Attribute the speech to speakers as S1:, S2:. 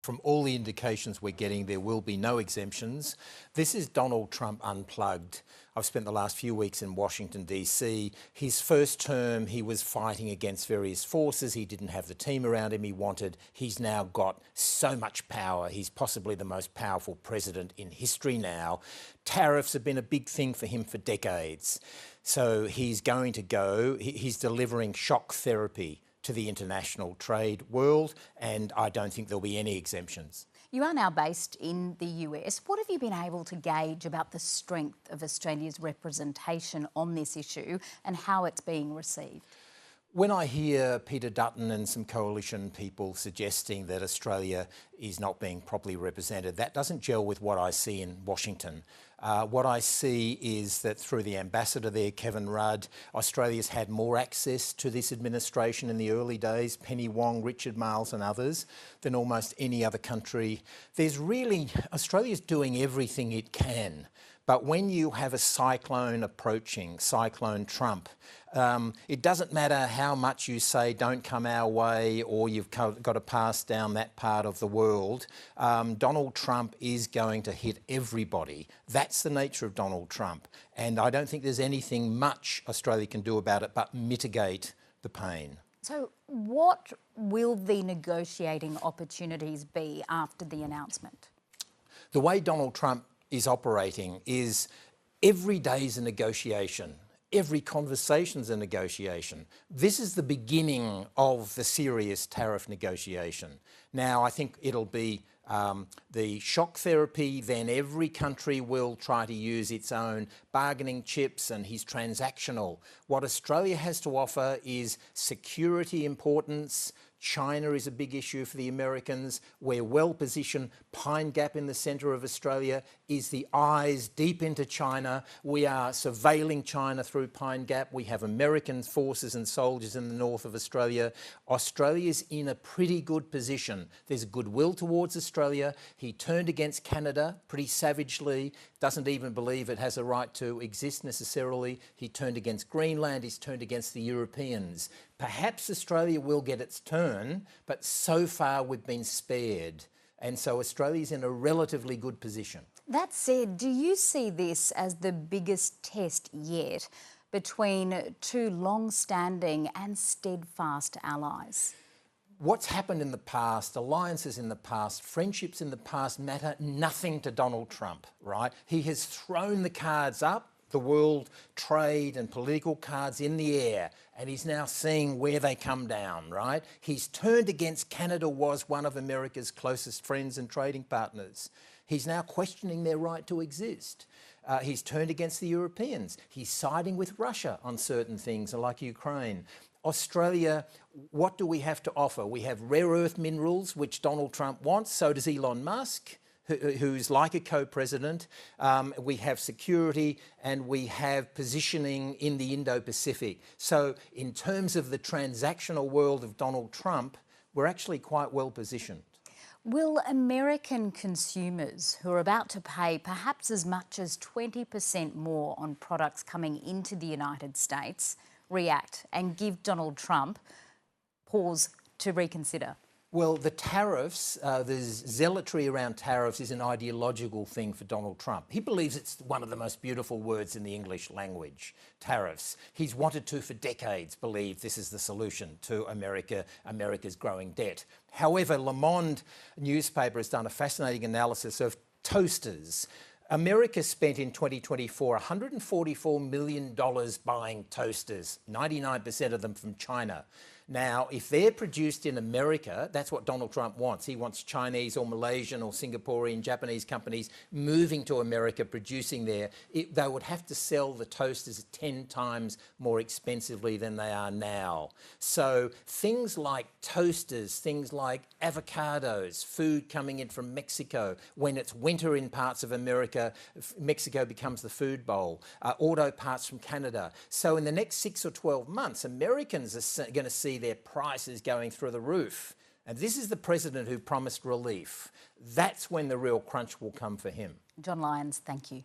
S1: From all the indications we're getting, there will be no exemptions. This is Donald Trump unplugged. I've spent the last few weeks in Washington, D.C. His first term, he was fighting against various forces. He didn't have the team around him he wanted. He's now got so much power. He's possibly the most powerful president in history now. Tariffs have been a big thing for him for decades. So he's going to go, he's delivering shock therapy to the international trade world, and I don't think there'll be any exemptions.
S2: You are now based in the US. What have you been able to gauge about the strength of Australia's representation on this issue and how it's being received?
S1: When I hear Peter Dutton and some coalition people suggesting that Australia is not being properly represented, that doesn't gel with what I see in Washington. What I see is that through the ambassador there, Kevin Rudd, Australia's had more access to this administration in the early days, Penny Wong, Richard Marles and others, than almost any other country. Australia's doing everything it can. But when you have a cyclone approaching, Cyclone Trump, it doesn't matter how much you say don't come our way or you've got to pass down that part of the world. Donald Trump is going to hit everybody. That's the nature of Donald Trump. And I don't think there's anything much Australia can do about it but mitigate the pain.
S2: So what will the negotiating opportunities be after the announcement?
S1: The way Donald Trump is operating is every day is a negotiation. Every conversation's a negotiation. This is the beginning of the serious tariff negotiation. Now, I think it'll be the shock therapy, then every country will try to use its own bargaining chips, and he's transactional. What Australia has to offer is security importance. China is a big issue for the Americans. We're well positioned. Pine Gap in the centre of Australia is the eyes deep into China. We are surveilling China through Pine Gap. We have American forces and soldiers in the north of Australia. Australia's in a pretty good position. There's goodwill towards Australia. He turned against Canada pretty savagely, doesn't even believe it has a right to exist necessarily. He turned against Greenland. He's turned against the Europeans. Perhaps Australia will get its turn, but so far we've been spared. And so Australia's in a relatively good position.
S2: That said, do you see this as the biggest test yet between two long-standing and steadfast allies?
S1: What's happened in the past, alliances in the past, friendships in the past matter nothing to Donald Trump, right? He has thrown the cards up, the world trade and political cards in the air, and he's now seeing where they come down, right? He's turned against Canada, was one of America's closest friends and trading partners. He's now questioning their right to exist. He's turned against the Europeans. He's siding with Russia on certain things, like Ukraine. Australia, what do we have to offer? We have rare earth minerals, which Donald Trump wants, so does Elon Musk, who's like a co-president. We have security and we have positioning in the Indo-Pacific. So in terms of the transactional world of Donald Trump, we're actually quite well positioned.
S2: Will American consumers who are about to pay perhaps as much as 20% more on products coming into the United States react and give Donald Trump pause to reconsider?
S1: Well, the tariffs, the zealotry around tariffs is an ideological thing for Donald Trump. He believes it's one of the most beautiful words in the English language, tariffs. He's wanted to, for decades, believe this is the solution to America's growing debt. However, Le Monde newspaper has done a fascinating analysis of toasters. America spent in 2024 $144 million buying toasters, 99% of them from China. Now, if they're produced in America, that's what Donald Trump wants. He wants Chinese or Malaysian or Singaporean, Japanese companies moving to America, producing there. They would have to sell the toasters 10 times more expensively than they are now. So things like toasters, things like avocados, food coming in from Mexico. When it's winter in parts of America, Mexico becomes the food bowl. Auto parts from Canada. So in the next 6 or 12 months, Americans are going to see their prices going through the roof. And this is the president who promised relief. That's when the real crunch will come for him.
S2: John Lyons, thank you.